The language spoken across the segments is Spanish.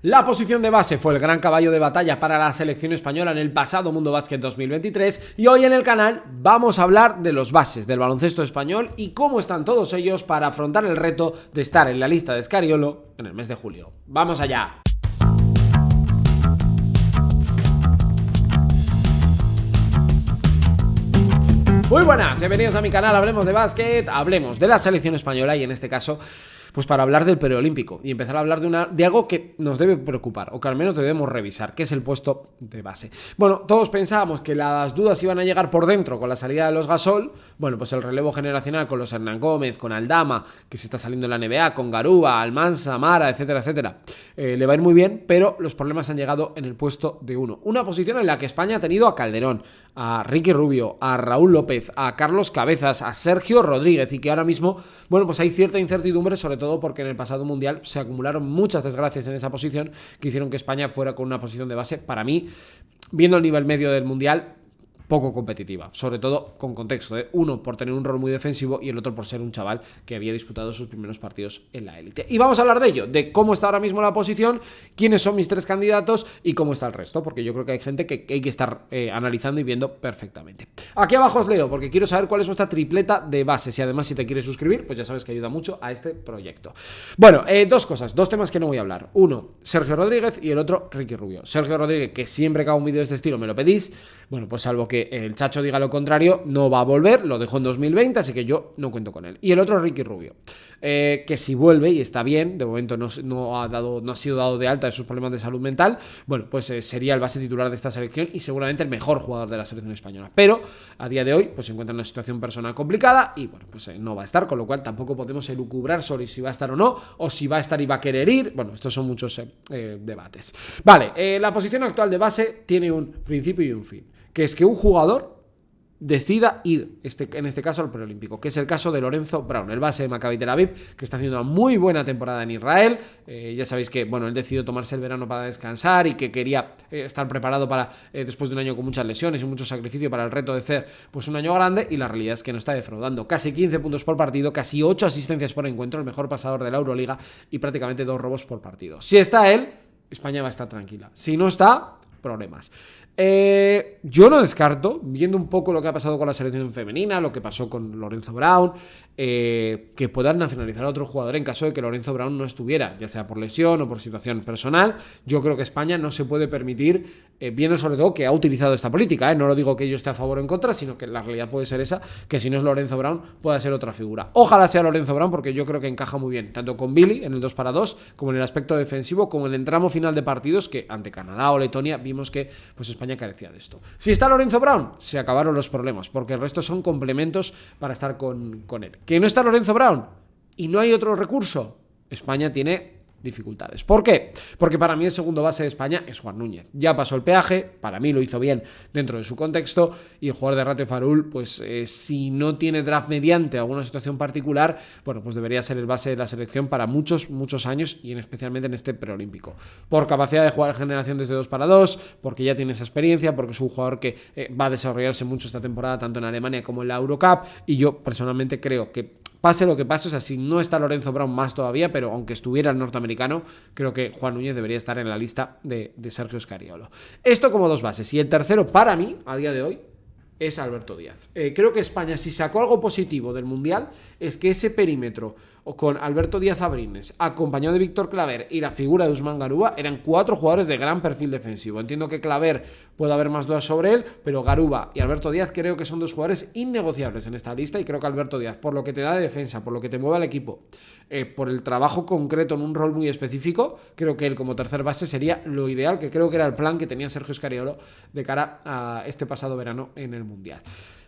La posición de base fue el gran caballo de batalla para la selección española en el pasado Mundo Básquet 2023 y hoy en el canal vamos a hablar de los bases del baloncesto español y cómo están todos ellos para afrontar el reto de estar en la lista de Scariolo en el mes de julio. ¡Vamos allá! Muy buenas, bienvenidos a mi canal, hablemos de básquet, hablemos de la selección española y en este caso, pues para hablar del preolímpico y empezar a hablar de algo que nos debe preocupar o que al menos debemos revisar, que es el puesto de base. Bueno, todos pensábamos que las dudas iban a llegar por dentro con la salida de los Gasol, bueno, pues el relevo generacional con los Hernán Gómez, con Aldama, que se está saliendo en la NBA, con Garuba, Almansa, Mara, etcétera, etcétera, le va a ir muy bien, pero los problemas han llegado en el puesto de 1. Una posición en la que España ha tenido a Calderón, a Ricky Rubio, a Raúl López, a Carlos Cabezas, a Sergio Rodríguez y que ahora mismo, bueno, pues hay cierta incertidumbre, sobre todo porque en el pasado mundial se acumularon muchas desgracias en esa posición que hicieron que España fuera con una posición de base, para mí, viendo el nivel medio del mundial, poco competitiva, sobre todo con contexto, uno por tener un rol muy defensivo y el otro por ser un chaval que había disputado sus primeros partidos en la élite. Y vamos a hablar de ello, de cómo está ahora mismo la posición, quiénes son mis 3 candidatos y cómo está el resto, porque yo creo que hay gente que hay que estar analizando y viendo perfectamente. Aquí abajo os leo porque quiero saber cuál es vuestra tripleta de bases y además si te quieres suscribir, pues ya sabes que ayuda mucho a este proyecto. Bueno, dos cosas, 2 temas que no voy a hablar. Uno, Sergio Rodríguez y el otro, Ricky Rubio. Sergio Rodríguez, que siempre que hago un vídeo de este estilo me lo pedís, bueno, pues salvo que el Chacho diga lo contrario, no va a volver, lo dejó en 2020, así que yo no cuento con él. Y el otro es Ricky Rubio, que si vuelve y está bien, de momento no ha sido dado de alta de sus problemas de salud mental, bueno, pues sería el base titular de esta selección y seguramente el mejor jugador de la selección española. Pero a día de hoy, pues se encuentra en una situación personal complicada y bueno, pues no va a estar, con lo cual tampoco podemos elucubrar sobre si va a estar o no, o si va a estar y va a querer ir. Bueno, estos son muchos debates. Vale, la posición actual de base tiene un principio y un fin, que es que un jugador decida ir, en este caso, al preolímpico, que es el caso de Lorenzo Brown, el base de Maccabi Tel Aviv, que está haciendo una muy buena temporada en Israel. Ya sabéis que, bueno, él decidió tomarse el verano para descansar y que quería estar preparado para, después de un año con muchas lesiones y mucho sacrificio, para el reto de hacer, pues, un año grande, y la realidad es que no está defraudando. Casi 15 puntos por partido, casi 8 asistencias por encuentro, el mejor pasador de la Euroliga y prácticamente 2 robos por partido. Si está él, España va a estar tranquila. Si no está, problemas. Yo no descarto, viendo un poco lo que ha pasado con la selección femenina, lo que pasó con Lorenzo Brown, que puedan nacionalizar a otro jugador en caso de que Lorenzo Brown no estuviera, ya sea por lesión o por situación personal. Yo creo que España no se puede permitir, viendo sobre todo que ha utilizado esta política, no lo digo que yo esté a favor o en contra, sino que la realidad puede ser esa, que si no es Lorenzo Brown pueda ser otra figura. Ojalá sea Lorenzo Brown, porque yo creo que encaja muy bien, tanto con Billy en el 2-2, como en el aspecto defensivo, como en el tramo final de partidos, que ante Canadá o Letonia vimos que, pues, España carecía de esto. Si está Lorenzo Brown, se acabaron los problemas, porque el resto son complementos para estar con él. Que no está Lorenzo Brown y no hay otro recurso, España tiene dificultades. ¿Por qué? Porque para mí el segundo base de España es Juan Núñez. Ya pasó el peaje, para mí lo hizo bien dentro de su contexto, y el jugador de Rato Farul, pues si no tiene draft mediante alguna situación particular, bueno, pues debería ser el base de la selección para muchos años y especialmente en este preolímpico. Por capacidad de jugar generación desde 2-2, porque ya tiene esa experiencia, porque es un jugador que va a desarrollarse mucho esta temporada, tanto en Alemania como en la Eurocup, y yo personalmente creo que pase lo que pase, o sea, si no está Lorenzo Brown más todavía, pero aunque estuviera el norteamericano, creo que Juan Núñez debería estar en la lista de Sergio Scariolo. Esto como 2 bases. Y el tercero, para mí, a día de hoy, es Alberto Díaz. Creo que España, si sacó algo positivo del Mundial, es que ese perímetro con Alberto Díaz Abrines, acompañado de Víctor Claver y la figura de Usman Garuba, eran 4 jugadores de gran perfil defensivo. Entiendo que Claver puede haber más dudas sobre él, pero Garuba y Alberto Díaz creo que son 2 jugadores innegociables en esta lista, y creo que Alberto Díaz, por lo que te da de defensa, por lo que te mueve al equipo, por el trabajo concreto en un rol muy específico, creo que él como tercer base sería lo ideal, que creo que era el plan que tenía Sergio Scariolo de cara a este pasado verano en el Mundial.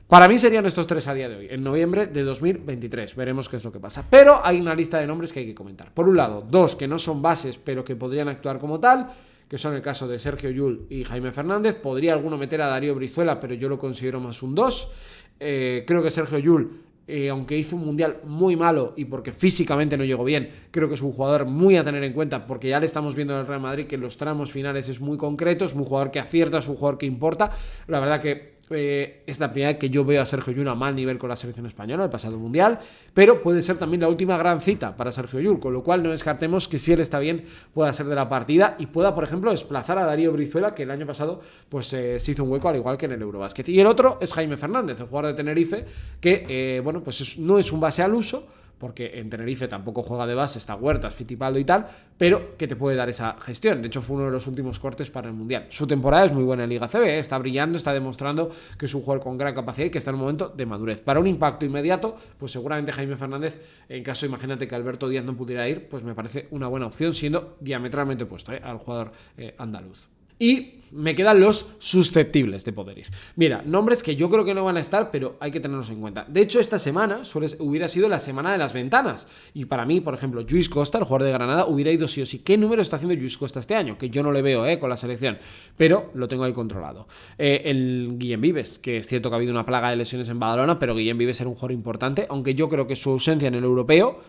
Para mí serían estos 3 a día de hoy, en noviembre de 2023. Veremos qué es lo que pasa. Pero hay una lista de nombres que hay que comentar. Por un lado, 2 que no son bases, pero que podrían actuar como tal, que son el caso de Sergio Llull y Jaime Fernández. Podría alguno meter a Darío Brizuela, pero yo lo considero más un 2. Creo que Sergio Llull aunque hizo un mundial muy malo y porque físicamente no llegó bien, creo que es un jugador muy a tener en cuenta, porque ya le estamos viendo en el Real Madrid que en los tramos finales es muy concreto, es un jugador que acierta, es un jugador que importa. La verdad que es la primera vez que yo veo a Sergio Llull a mal nivel con la selección española, el pasado mundial, pero puede ser también la última gran cita para Sergio Llull, con lo cual no descartemos que si él está bien pueda ser de la partida y pueda, por ejemplo, desplazar a Darío Brizuela, que el año pasado pues se hizo un hueco al igual que en el Eurobasket. Y el otro es Jaime Fernández, el jugador de Tenerife, que bueno, pues no es un base al uso, porque en Tenerife tampoco juega de base, está Huertas, Fittipaldo y tal, pero que te puede dar esa gestión. De hecho, fue uno de los últimos cortes para el Mundial. Su temporada es muy buena en Liga CB, está brillando, está demostrando que es un jugador con gran capacidad y que está en un momento de madurez. Para un impacto inmediato, pues seguramente Jaime Fernández, en caso, imagínate que Alberto Díaz no pudiera ir, pues me parece una buena opción, siendo diametralmente opuesto al jugador andaluz. Y me quedan los susceptibles de poder ir. Mira, nombres que yo creo que no van a estar, pero hay que tenerlos en cuenta. De hecho, esta semana hubiera sido la semana de las ventanas. Y para mí, por ejemplo, Lluís Costa, el jugador de Granada, hubiera ido sí o sí. ¿Qué número está haciendo Lluís Costa este año? Que yo no le veo con la selección, pero lo tengo ahí controlado. El Guillem Vives, que es cierto que ha habido una plaga de lesiones en Badalona, pero Guillem Vives era un jugador importante, aunque yo creo que su ausencia en el europeo,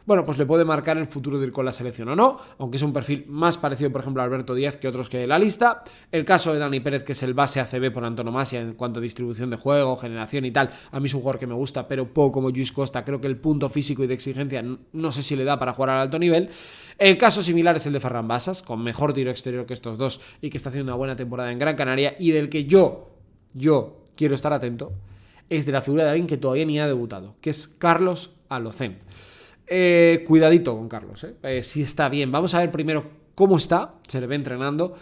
bueno, pues le puede marcar el futuro de ir con la selección o no, aunque es un perfil más parecido, por ejemplo, a Alberto Díaz que otros que de la lista. El caso de Dani Pérez, que es el base ACB por antonomasia en cuanto a distribución de juego, generación y tal, a mí es un jugador que me gusta, pero poco como Lluís Costa. Creo que el punto físico y de exigencia no sé si le da para jugar al alto nivel. El caso similar es el de Ferran Bassas, con mejor tiro exterior que estos dos y que está haciendo una buena temporada en Gran Canaria, y del que yo quiero estar atento, es de la figura de alguien que todavía ni ha debutado, que es Carlos Alocén. Cuidadito con Carlos, si está bien. Vamos a ver primero cómo está, se le ve entrenando,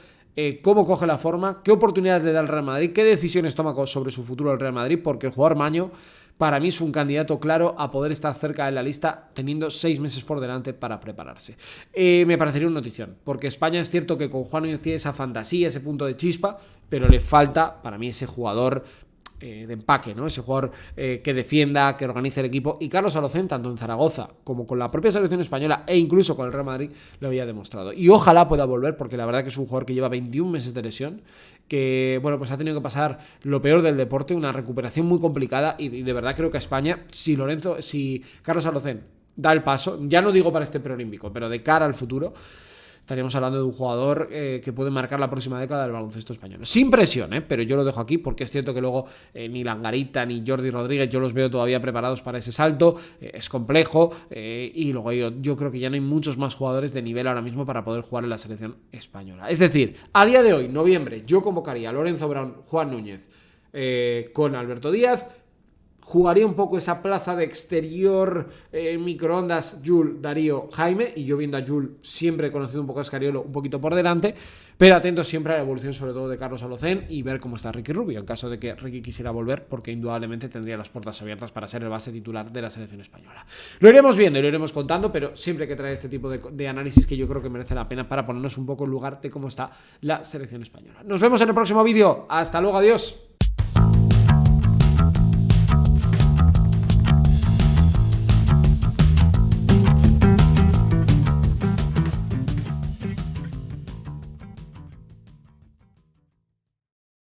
cómo coge la forma, qué oportunidades le da al Real Madrid, qué decisiones toma sobre su futuro el Real Madrid, porque el jugador maño para mí es un candidato claro a poder estar cerca de la lista teniendo 6 meses por delante para prepararse. Me parecería una notición, porque España es cierto que con Juan Núñez tiene esa fantasía, ese punto de chispa, pero le falta para mí ese jugador de empaque, ¿no? Ese jugador que defienda, que organice el equipo, y Carlos Alocén, tanto en Zaragoza como con la propia selección española e incluso con el Real Madrid, lo había demostrado, y ojalá pueda volver, porque la verdad que es un jugador que lleva 21 meses de lesión, que bueno, pues ha tenido que pasar lo peor del deporte, una recuperación muy complicada, y de verdad creo que a España, si Carlos Alocén da el paso, ya no digo para este preolímpico, pero de cara al futuro, estaríamos hablando de un jugador que puede marcar la próxima década del baloncesto español. Sin presión, pero yo lo dejo aquí porque es cierto que luego ni Langarita ni Jordi Rodríguez yo los veo todavía preparados para ese salto. Es complejo y luego yo creo que ya no hay muchos más jugadores de nivel ahora mismo para poder jugar en la selección española. Es decir, a día de hoy, noviembre, yo convocaría a Lorenzo Brown, Juan Núñez con Alberto Díaz. Jugaría un poco esa plaza de exterior, microondas, Llull, Darío, Jaime, y yo viendo a Llull, siempre conocido un poco a Escariolo, un poquito por delante, pero atento siempre a la evolución sobre todo de Carlos Alocén y ver cómo está Ricky Rubio, en caso de que Ricky quisiera volver, porque indudablemente tendría las puertas abiertas para ser el base titular de la selección española. Lo iremos viendo y lo iremos contando, pero siempre hay que traer este tipo de análisis que yo creo que merece la pena para ponernos un poco en lugar de cómo está la selección española. Nos vemos en el próximo vídeo. Hasta luego, adiós.